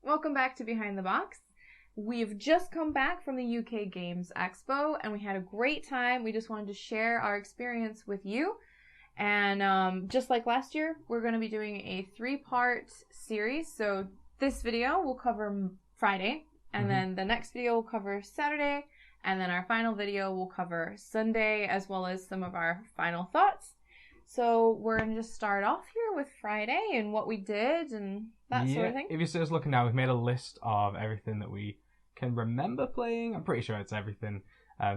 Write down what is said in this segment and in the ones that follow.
Welcome back to Behind the Box. We've just come back from the UKGE Expo and we had a great time. We just wanted to share our experience with you. And just like last year, we're going to be doing a 3-part series. So this video will cover Friday, and then the next video will cover Saturday, and then our final video will cover Sunday, as well as some of our final thoughts. So we're going to just start off here with Friday and what we did and that sort of thing. If you see us looking now, we've made a list of everything that we can remember playing. I'm pretty sure it's everything.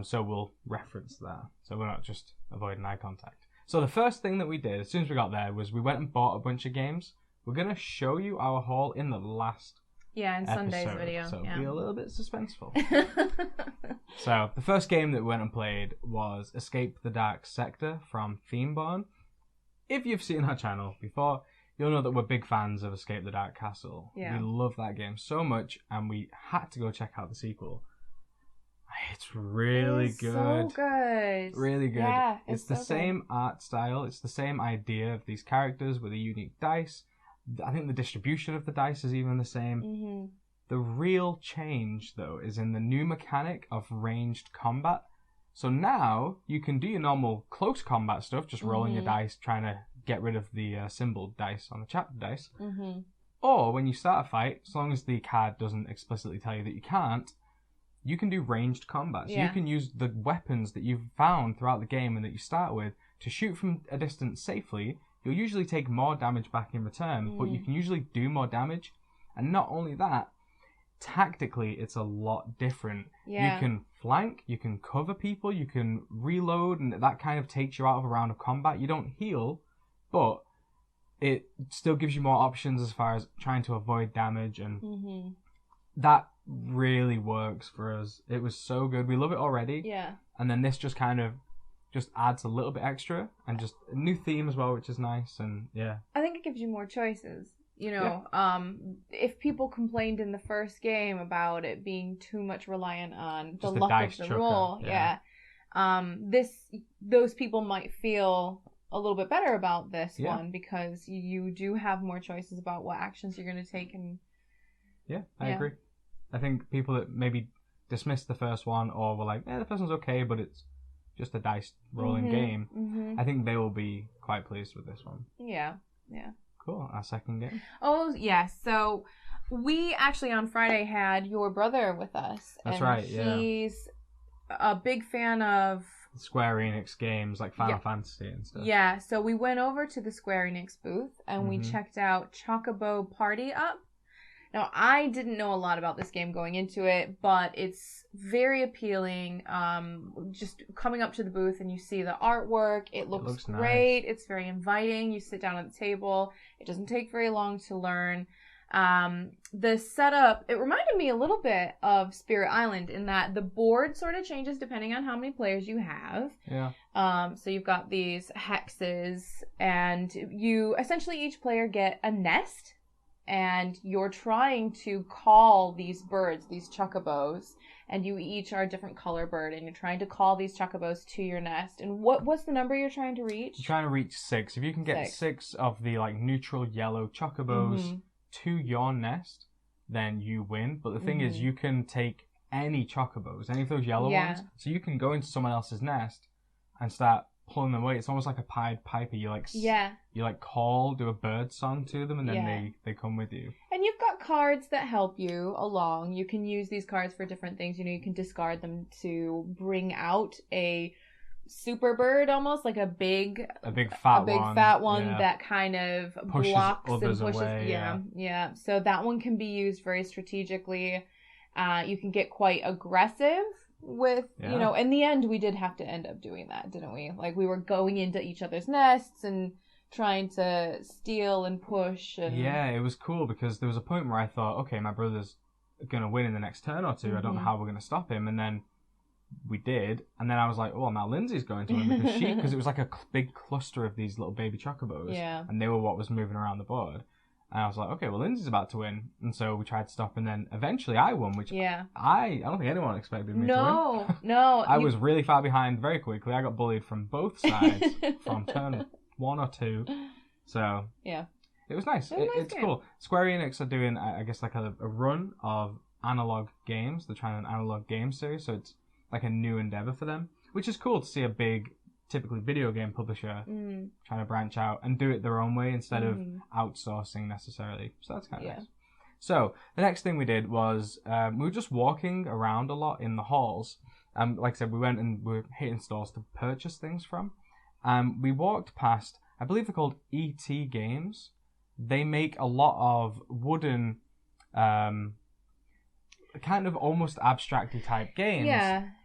So we'll reference that. So we're not just avoiding eye contact. So the first thing that we did as soon as we got there was we went and bought a bunch of games. We're going to show you our haul in the last in episode, Sunday's video. So it'll be a little bit suspenseful. So the first game that we went and played was Escape the Dark Sector from Themeborn. If you've seen our channel before, you'll know that we're big fans of Escape the Dark Castle. Yeah. We love that game so much, and we had to go check out the sequel. It's really good. So good. Really good. Yeah, it's the same art style. It's the same idea of these characters with a unique dice. I think the distribution of the dice is even the same. Mm-hmm. The real change, though, is in the new mechanic of ranged combat. So now you can do your normal close combat stuff, just rolling your dice, trying to get rid of the symbol dice on the chapter dice. Mm-hmm. Or when you start a fight, as long as the card doesn't explicitly tell you that you can't, you can do ranged combat. So you can use the weapons that you've found throughout the game and that you start with to shoot from a distance safely. You'll usually take more damage back in return, but you can usually do more damage. And not only that, tactically it's a lot different. Yeah. You can flank, you can cover people, you can reload, and that kind of takes you out of a round of combat. You don't heal, but it still gives you more options as far as trying to avoid damage, and that really works for us. It was so good. We love it already. Yeah. And then this just kind of just adds a little bit extra, and just a new theme as well, which is nice. And yeah, I think it gives you more choices. You know, if people complained in the first game about it being too much reliant on the luck of the roll, those people might feel a little bit better about this one because you do have more choices about what actions you're going to take. And I agree. I think people that maybe dismissed the first one or were like, the first one's okay, but it's just a dice rolling game, I think they will be quite pleased with this one. Yeah. Cool. Our second game. Oh, yes. So we actually on Friday had your brother with us. That's right, He's a big fan of Square Enix games like Final Fantasy and stuff. Yeah, so we went over to the Square Enix booth and we checked out Chocobo Party Up. Now, I didn't know a lot about this game going into it, but it's very appealing. Just coming up to the booth and you see the artwork. It looks great. Nice. It's very inviting. You sit down at the table. It doesn't take very long to learn. The setup, it reminded me a little bit of Spirit Island in that the board sort of changes depending on how many players you have. Yeah. So you've got these hexes, and you essentially each player get a nest. And you're trying to call these birds, these chocobos, and you each are a different color bird, and you're trying to call these chocobos to your nest. And what's the number you're trying to reach? You're trying to reach 6. If you can get 6 of the neutral yellow chocobos to your nest, then you win. But the thing is, you can take any chocobos, any of those yellow ones, so you can go into someone else's nest and start pulling them away. It's almost like a Pied Piper. You call, do a bird song to them, and then they come with you. And you've got cards that help you along. You can use these cards for different things. You know, you can discard them to bring out a super bird, almost like a big fat one that kind of blocks and pushes away. Yeah. So that one can be used very strategically. You can get quite aggressive with, in the end, we did have to end up doing that, didn't we? Like, we were going into each other's nests and trying to steal and push. And yeah, it was cool because there was a point where I thought, okay, my brother's going to win in the next turn or two. I don't know how we're going to stop him. And then we did. And then I was like, oh, now Lindsay's going to win because it was like a big cluster of these little baby chocobos. Yeah. And they were what was moving around the board. And I was like, okay, well, Lindsay's about to win. And so we tried to stop, and then eventually I won, which I don't think anyone expected me to win. No. I was really far behind very quickly. I got bullied from both sides from turn 1 or 2. So yeah, It was nice. It's game. cool. Square Enix are doing, I guess, like a run of analog games. They're trying an analog game series, so it's like a new endeavor for them, which is cool to see a big, typically video game publisher trying to branch out and do it their own way instead of outsourcing necessarily. So that's kind of nice. So the next thing we did was we were just walking around a lot in the halls. Like I said, we went and we were hitting stores to purchase things from. We walked past, I believe they're called ET Games. They make a lot of wooden, kind of almost abstracty type games.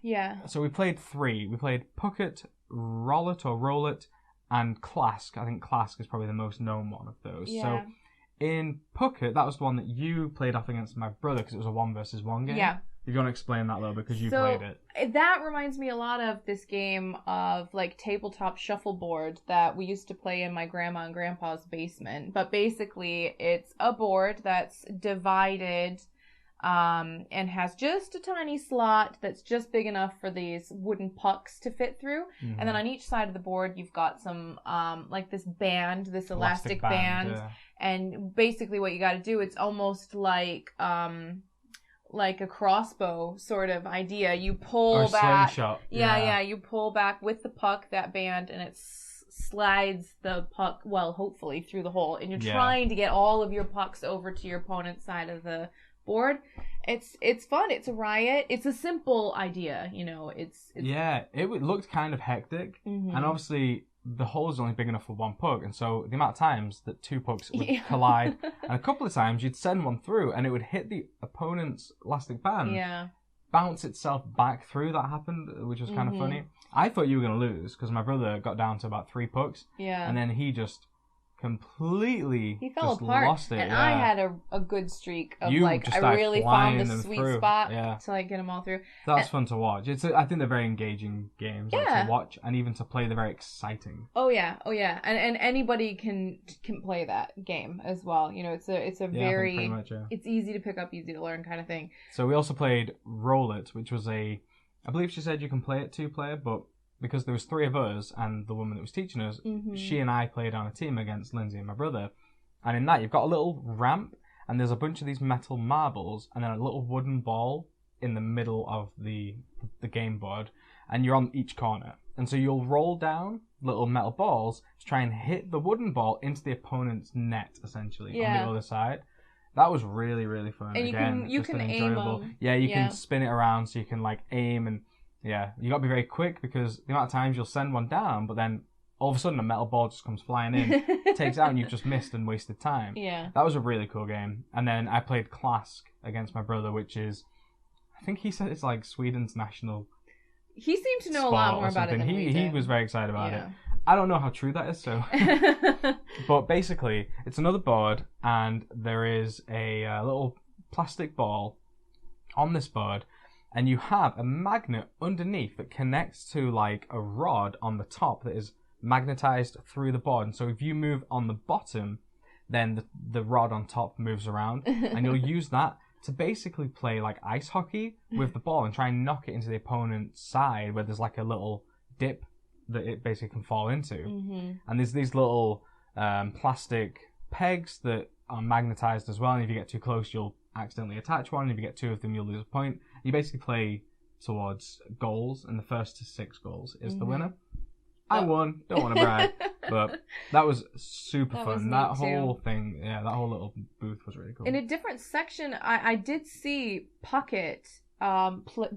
Yeah. So we played 3. We played Pucket, Roll It, and Clask. I think Clask is probably the most known one of those. Yeah. So in Pucket, that was the one that you played off against my brother because it was a 1 versus 1 game. Yeah. If you want to explain that a little bit because you played it. That reminds me a lot of this game of like tabletop shuffleboard that we used to play in my grandma and grandpa's basement. But basically, it's a board that's divided and has just a tiny slot that's just big enough for these wooden pucks to fit through. Mm-hmm. And then on each side of the board, you've got some like this band, this elastic band. Yeah. And basically what you got to do, it's almost like a crossbow sort of idea. You pull or back. Slingshot. Yeah. You pull back with the puck, that band, and it slides the puck, well, hopefully through the hole. And you're trying to get all of your pucks over to your opponent's side of the board. It's fun. It's a riot. It's a simple idea, you know. It's yeah. It looked kind of hectic, and obviously the hole is only big enough for 1 puck, and so the amount of times that 2 pucks would collide, and a couple of times you'd send one through, and it would hit the opponent's elastic band, bounce itself back through. That happened, which was kind of funny. I thought you were going to lose because my brother got down to about 3 pucks, and then he just completely lost it. And I had a good streak of I really found a sweet spot to like get them all through. That's fun to watch. I think they're very engaging games to watch, and even to play they're very exciting. Oh yeah. And anybody can play that game as well. You know, it's a very pretty much, it's easy to pick up, easy to learn kind of thing. So we also played Roll It, which was I believe she said you can play it 2-player, but because there was 3 of us and the woman that was teaching us, she and I played on a team against Lindsay and my brother. And in that, you've got a little ramp, and there's a bunch of these metal marbles, and then a little wooden ball in the middle of the game board, and you're on each corner. And so you'll roll down little metal balls to try and hit the wooden ball into the opponent's net, essentially, on the other side. That was really, really fun. And you can aim them. Yeah, you can spin it around so you can like aim and... Yeah, you got to be very quick because the amount of times you'll send one down, but then all of a sudden a metal ball just comes flying in, takes out, and you've just missed and wasted time. Yeah. That was a really cool game. And then I played Clask against my brother, which is, I think he said it's like Sweden's national He seemed to know a lot more about it than we did. He was very excited about it. I don't know how true that is, so. But basically, it's another board, and there is a little plastic ball on this board, and you have a magnet underneath that connects to like a rod on the top that is magnetized through the board. And so if you move on the bottom, then the rod on top moves around, and you'll use that to basically play like ice hockey with the ball and try and knock it into the opponent's side where there's like a little dip that it basically can fall into. And there's these little plastic pegs that are magnetized as well, and if you get too close you'll accidentally attach one, and if you get 2 of them you'll lose a point. You basically play towards goals, and the first to 6 goals is the winner. I won, don't want to brag, but that was super fun. That whole thing, that whole little booth was really cool. In a different section, I did see Pucket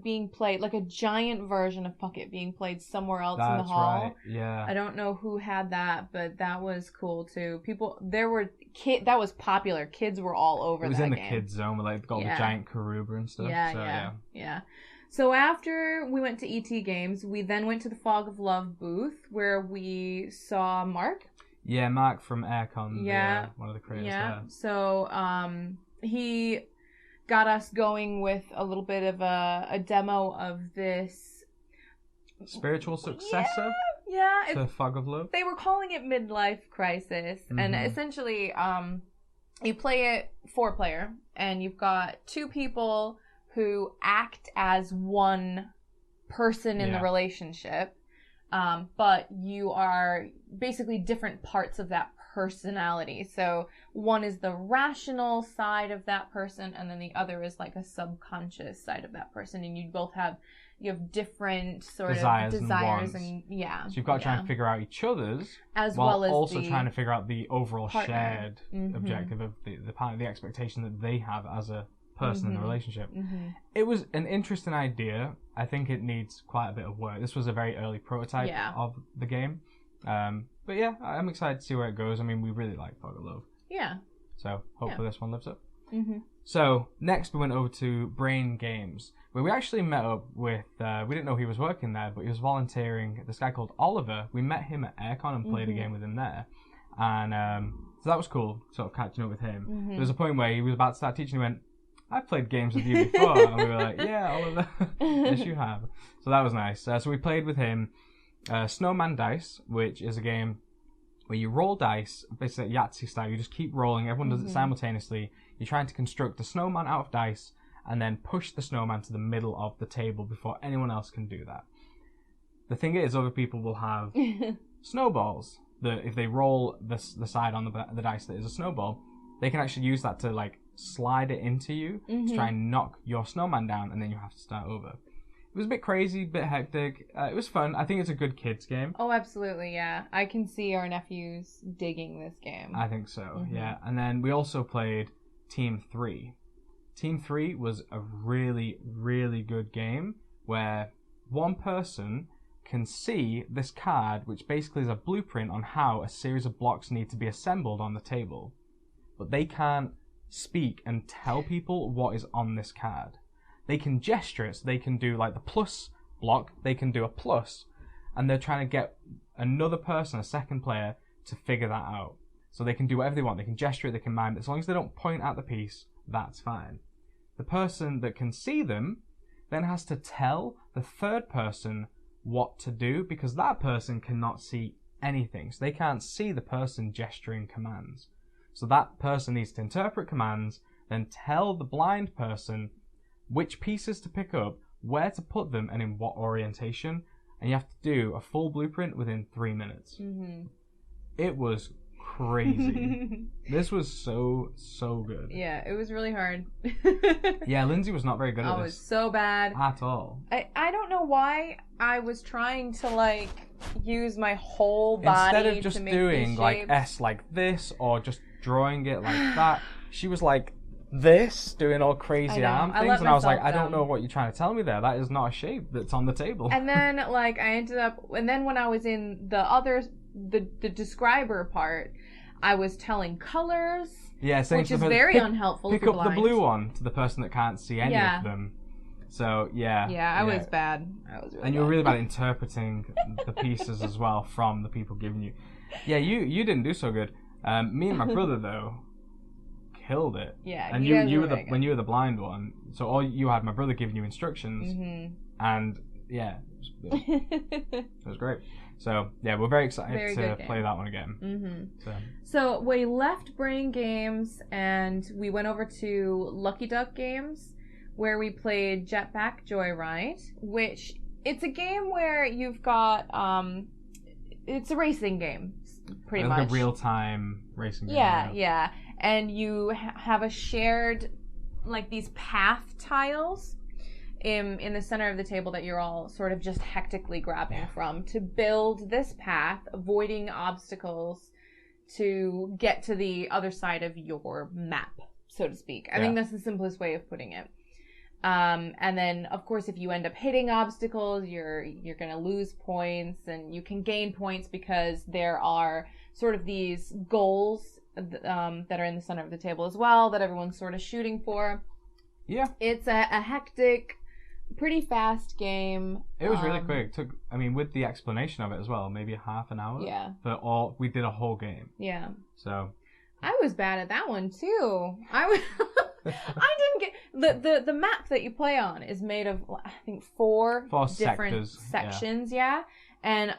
being played, like a giant version of Pucket being played somewhere else in the hall. Right. Yeah. I don't know who had that, but that was cool too. That was popular. Kids were all over that game. It was in the kids zone, where they've got the giant Karuba and stuff. Yeah. So after we went to ET Games, we then went to the Fog of Love booth where we saw Mark. Yeah, Mark from Aircon. Yeah. One of the creators there. So he got us going with a little bit of a demo of this spiritual successor to Fog of Love. They were calling it Midlife Crisis. And essentially you play it 4-player, and you've got 2 people who act as one person in the relationship, but you are basically different parts of that personality. So one is the rational side of that person, and then the other is like a subconscious side of that person. And you have different sort of desires and so you've got to try and figure out each other's, as while well as also trying to figure out the overall partner. shared objective of the partner, the expectation that they have as a person in the relationship. It was an interesting idea. I think it needs quite a bit of work. This was a very early prototype of the game. But yeah, I'm excited to see where it goes. I mean, we really like Fog of Love. Yeah. So hopefully this one lives up. So next we went over to Brain Games, where we actually met up with, we didn't know he was working there, but he was volunteering, this guy called Oliver. We met him at Aircon and played a game with him there. And so that was cool, sort of catching up with him. There was a point where he was about to start teaching, he went, I've played games with you before. And we were like, yeah, Oliver. Yes, you have. So that was nice. So we played with him Snowman Dice, which is a game where you roll dice, basically Yahtzee style. You just keep rolling. Everyone does it simultaneously. You're trying to construct a snowman out of dice and then push the snowman to the middle of the table before anyone else can do that. The thing is, other people will have snowballs. If they roll the side on the dice that is a snowball, they can actually use that to like slide it into you to try and knock your snowman down, and then you have to start over. It was a bit crazy, a bit hectic. It was fun. I think it's a good kids game. Oh, absolutely, yeah. I can see our nephews digging this game. I think so, yeah. And then we also played Team 3. Team 3 was a really, really good game where one person can see this card, which basically is a blueprint on how a series of blocks need to be assembled on the table. But they can't speak and tell people what is on this card. They can gesture it, so they can do like the plus block, they can do a plus, and they're trying to get another person, a second player, to figure that out. So they can do whatever they want, they can gesture it, they can mime it, as long as they don't point at the piece, that's fine. The person that can see them then has to tell the third person what to do, because that person cannot see anything, so they can't see the person gesturing commands. So that person needs to interpret commands, then tell the blind person which pieces to pick up, where to put them, and in what orientation. And you have to do a full blueprint within 3 minutes. It was crazy. This was so good. Yeah, it was really hard. Yeah, Lindsay was not very good at this. I was so bad. At all. I don't know why I was trying to, like, use my whole body instead of just to make doing, these like, shapes. S like this, or just drawing it like that, she was like this, doing all crazy arm things, and I was like, I don't know what you're trying to tell me there. That is not a shape that's on the table. And then, like, I ended up, and then when I was in the describer part, I was telling colors, which is very unhelpful. Pick up the blue one to the person that can't see any of them. So, yeah. Yeah, I was bad. And you were really bad at interpreting the pieces as well from the people giving you. Yeah, you didn't do so good. Me and my brother, though, killed it. Yeah, and you were when you were the blind one, so all you had my brother giving you instructions, and yeah, it was great. So yeah, we're very excited to play that one again. So we left Brain Games and we went over to Lucky Duck Games, where we played Jetpack Joyride, which it's a game where you've got it's a racing game, pretty much. Like a real-time racing game. Yeah. And you have a shared, like, these path tiles in the center of the table that you're all sort of just hectically grabbing from to build this path, avoiding obstacles to get to the other side of your map, so to speak. I think that's the simplest way of putting it. And then, of course, if you end up hitting obstacles, you're going to lose points, and you can gain points because there are sort of these goals that are in the center of the table as well that everyone's sort of shooting for. Yeah. It's a hectic, pretty fast game. It was really quick. Took, with the explanation of it as well, maybe half an hour. Yeah. We did a whole game. Yeah. So. I was bad at that one too. I didn't get the map that you play on is made of, I think, four different sections. Yeah. And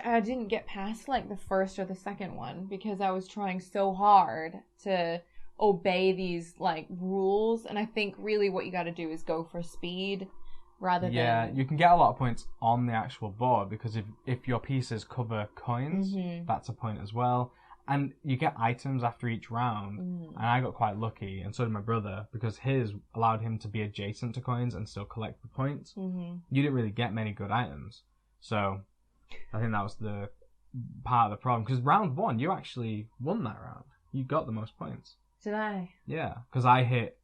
I didn't get past like the first or the second one because I was trying so hard to obey these like rules, and I think really what you got to do is go for speed rather than... Yeah, you can get a lot of points on the actual board because if your pieces cover coins, that's a point as well. And you get items after each round, and I got quite lucky, and so did my brother, because his allowed him to be adjacent to coins and still collect the points. You didn't really get many good items, so I think that was the part of the problem. Because round 1, you actually won that round. You got the most points. Did I? Yeah, because I hit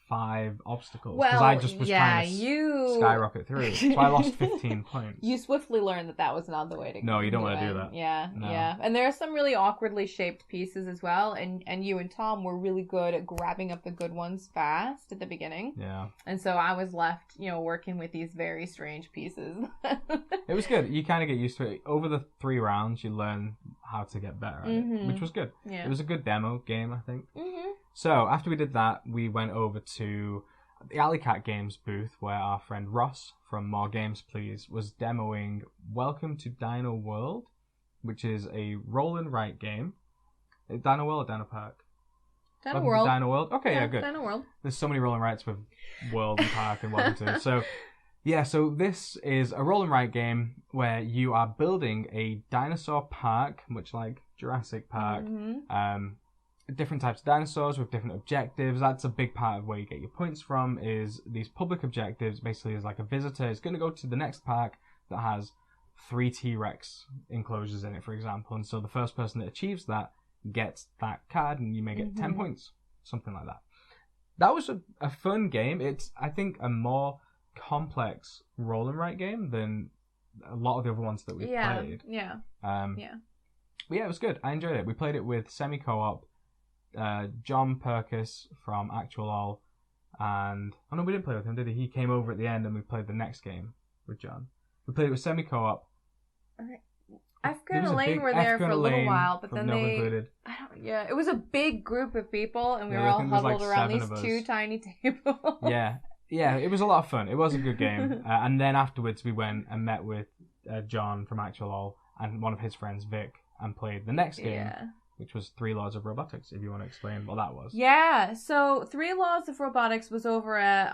5 obstacles because I just was trying to skyrocket through. So I lost 15 points. You swiftly learned that was not the way to go. No, you don't want to do that. Yeah, no. Yeah. And there are some really awkwardly shaped pieces as well. And you and Tom were really good at grabbing up the good ones fast at the beginning. Yeah. And so I was left, working with these very strange pieces. It was good. You kind of get used to it. Over the 3 rounds, you learn how to get better at it, which was good. Yeah. It was a good demo game, I think. So, after we did that, we went over to the Alley Cat Games booth where our friend Ross from More Games Please was demoing Welcome to Dino World, which is a roll and write game. Dino World or Dino Park? Dino World. Dino World? Okay, yeah, good. Dino World. There's so many roll and writes with World and Park and Welcome to. So, yeah, so this is a roll and write game where you are building a dinosaur park, much like Jurassic Park. Different types of dinosaurs with different objectives. That's a big part of where you get your points from, is these public objectives. Basically, is like a visitor is going to go to the next park that has 3 T-Rex enclosures in it, for example. And so the first person that achieves that gets that card, and you may get 10 points, something like that. That was a fun game. It's, I think, a more complex roll and write game than a lot of the other ones that we played. Yeah. But yeah, it was good. I enjoyed it. We played it with semi-co-op. John Perkis from Actual All, and oh no, we didn't play with him, did he? He came over at the end, and we played the next game with John. We played it with semi-co-op. Africa and Elaine were there for a little while, but then it was a big group of people, and we were all huddled around these 2 tiny tables. Yeah, it was a lot of fun. It was a good game. And then afterwards, we went and met with John from Actual All and one of his friends, Vic, and played the next game. Which was 3 Laws of Robotics, if you want to explain what that was. Yeah, so 3 Laws of Robotics was over at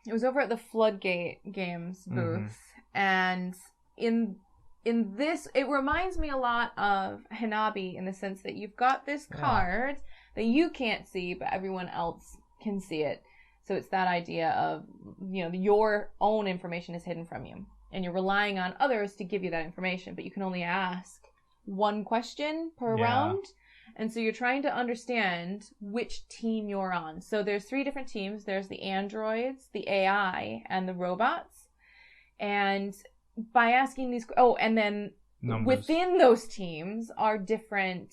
the Floodgate Games booth. And in this, it reminds me a lot of Hanabi in the sense that you've got this card that you can't see, but everyone else can see it. So it's that idea of, your own information is hidden from you. And you're relying on others to give you that information, but you can only ask 1 question per round, and so you're trying to understand which team you're on. So there's 3 different teams. There's the androids, the AI, and the robots. And by asking these, and then numbers. Within those teams are different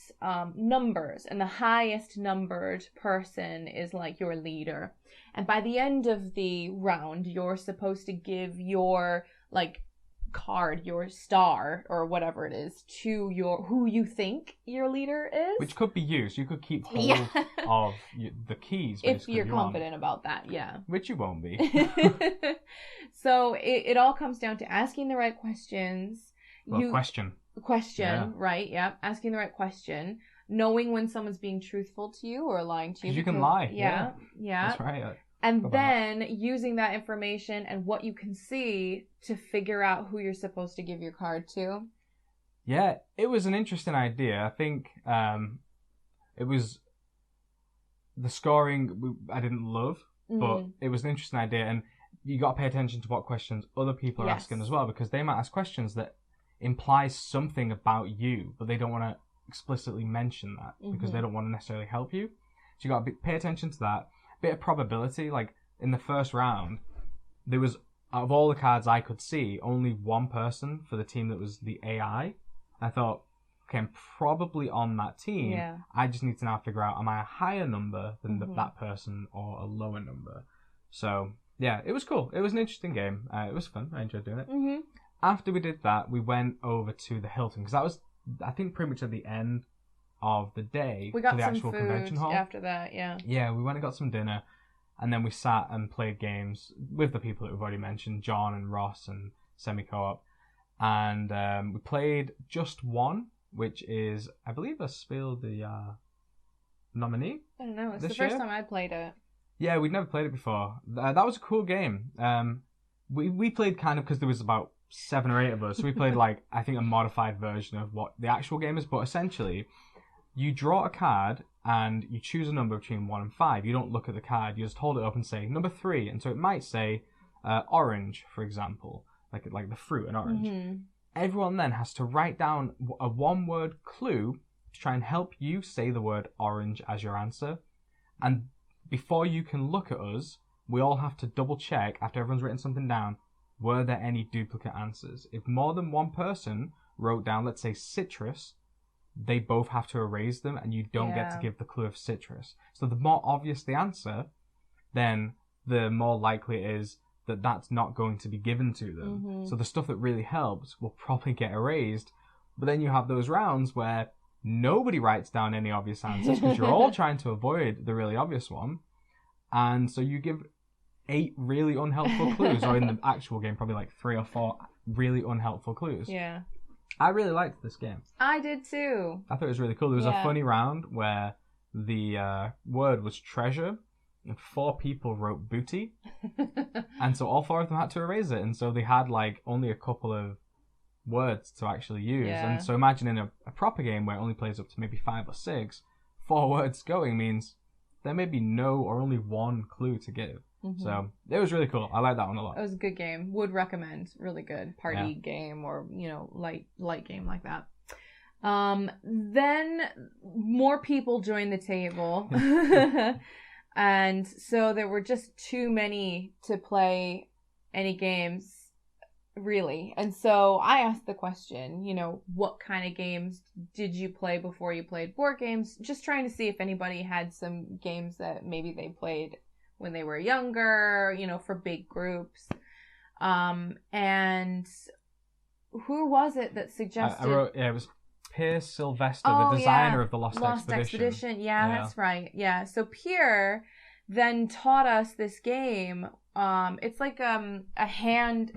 numbers, and the highest numbered person is like your leader. And by the end of the round, you're supposed to give your card, your star or whatever it is, to who you think your leader is, which could be you. So you could keep hold of the keys if you're confident about that, which you won't be. So it all comes down to asking the right questions. Question, right? Yeah, asking the right question, knowing when someone's being truthful to you or lying to you. Because you can lie. Yeah, that's right. And then using that information and what you can see to figure out who you're supposed to give your card to. Yeah, it was an interesting idea. I think it was the scoring I didn't love, but it was an interesting idea. And you got to pay attention to what questions other people are asking as well, because they might ask questions that imply something about you, but they don't want to explicitly mention that because they don't want to necessarily help you. So you got to pay attention to that. Bit of probability, like in the first round, there was, out of all the cards I could see, only 1 person for the team that was the AI. I thought, okay, I'm probably on that team. I just need to now figure out, am I a higher number than that person or a lower number? So, yeah, it was cool. It was an interesting game. It was fun. I enjoyed doing it. After we did that, we went over to the Hilton, because that was, I think, pretty much at the end of the day. We got to the some actual food convention hall after that, Yeah, we went and got some dinner, and then we sat and played games with the people that we've already mentioned, John and Ross and Semi-Co-op. And we played Just One, which is, I believe, a Spiel des Jahres nominee. I don't know, it's the first time I played it. Yeah, we'd never played it before. That was a cool game. We played kind of, because there was about 7 or 8 of us, so we played I think a modified version of what the actual game is, but essentially You draw a card and you choose a number between 1 and 5. You don't look at the card. You just hold it up and say number 3. And so it might say orange, for example, like the fruit, an orange. Mm-hmm. Everyone then has to write down a one-word clue to try and help you say the word orange as your answer. And before you can look at us, we all have to double check after everyone's written something down, were there any duplicate answers? If more than one person wrote down, let's say citrus, they both have to erase them and you don't get to give the clue of citrus. So the more obvious the answer, then the more likely it is that that's not going to be given to them. Mm-hmm. So the stuff that really helps will probably get erased. But then you have those rounds where nobody writes down any obvious answers because you're all trying to avoid the really obvious one. And so you give 8 really unhelpful clues, or in the actual game, probably like 3 or 4 really unhelpful clues. Yeah. I really liked this game. I did too. I thought it was really cool. There was a funny round where the word was treasure, and 4 people wrote booty. And so all 4 of them had to erase it. And so they had like only a couple of words to actually use. Yeah. And so imagine in a proper game where it only plays up to maybe 5 or 6, 4 words going means there may be no or only one clue to give. Mm-hmm. So it was really cool. I like that one a lot. It was a good game. Would recommend. Really good party game, or light game like that. Then more people joined the table. And so there were just too many to play any games, really. And so I asked the question, what kind of games did you play before you played board games? Just trying to see if anybody had some games that maybe they played when they were younger, for big groups. And who was it that suggested... I wrote, it was Pierre Sylvester, the designer of the Lost Expedition. Yeah, that's right. Yeah, so Pierre then taught us this game. It's like a hand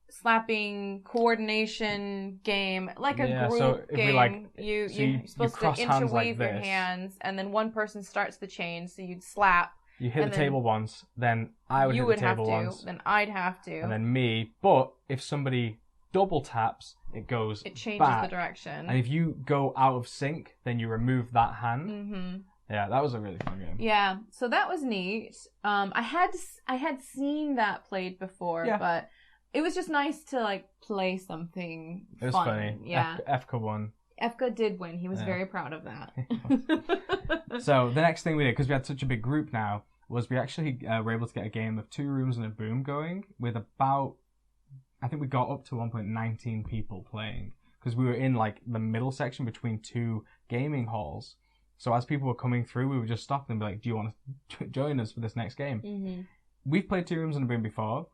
slapping coordination game, like a group game. You're supposed to interweave your hands, and then one person starts the chain, so you'd slap. You hit the table once, then I would hit the table once. Then I'd have to. And then me. But if somebody double taps, it changes back. The direction. And if you go out of sync, then you remove that hand. Mm-hmm. Yeah, that was a really fun game. Yeah, so that was neat. I had seen that played before, but it was just nice to play something fun. It was funny. Yeah. Efka won. Efka did win. He was very proud of that. So the next thing we did, because we had such a big group now, was we actually were able to get a game of 2 rooms and a boom going with about, I think we got up to 19 people playing, because we were in the middle section between 2 gaming halls. So as people were coming through, we would just stop them and be like, do you want to join us for this next game? Mm-hmm. We've played 2 rooms and a boom before.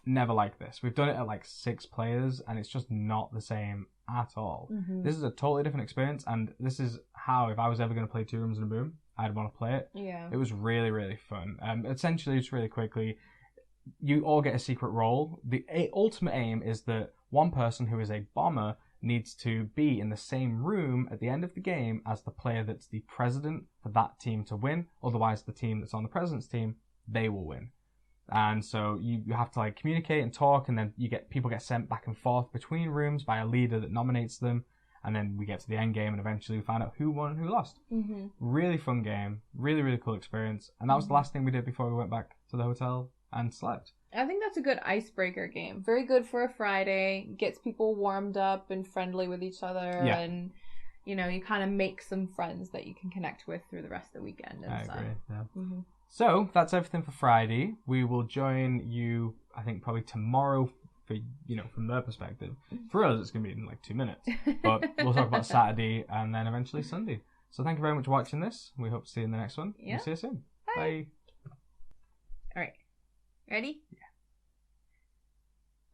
Never like this. We've done it at 6 players, and it's just not the same at all. Mm-hmm. This is a totally different experience, and this is how, if I was ever going to play 2 rooms and a boom, I'd want to play it. Yeah. It was really, really fun. Essentially, just really quickly, you all get a secret role. The ultimate aim is that one person who is a bomber needs to be in the same room at the end of the game as the player that's the president for that team to win. Otherwise, the team that's on the president's team, they will win. And so you have to communicate and talk, and then people get sent back and forth between rooms by a leader that nominates them, and then we get to the end game, and eventually we find out who won and who lost. Mm-hmm. Really fun game, really, really cool experience, and that was the last thing we did before we went back to the hotel and slept. I think that's a good icebreaker game. Very good for a Friday, gets people warmed up and friendly with each other, and you kind of make some friends that you can connect with through the rest of the weekend. And I agree, yeah. Mm-hmm. So that's everything for Friday. We will join you, I think, probably tomorrow for, from their perspective. For us, it's going to be in 2 minutes. But we'll talk about Saturday and then eventually Sunday. So thank you very much for watching this. We hope to see you in the next one. Yeah. We'll see you soon. Bye. All right. Ready? Yeah.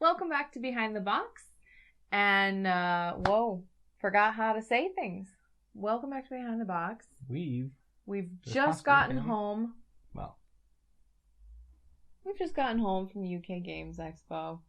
Welcome back to Behind the Box. And, forgot how to say things. Welcome back to Behind the Box. We've just gotten home. Well, we've just gotten home from the UK Games Expo.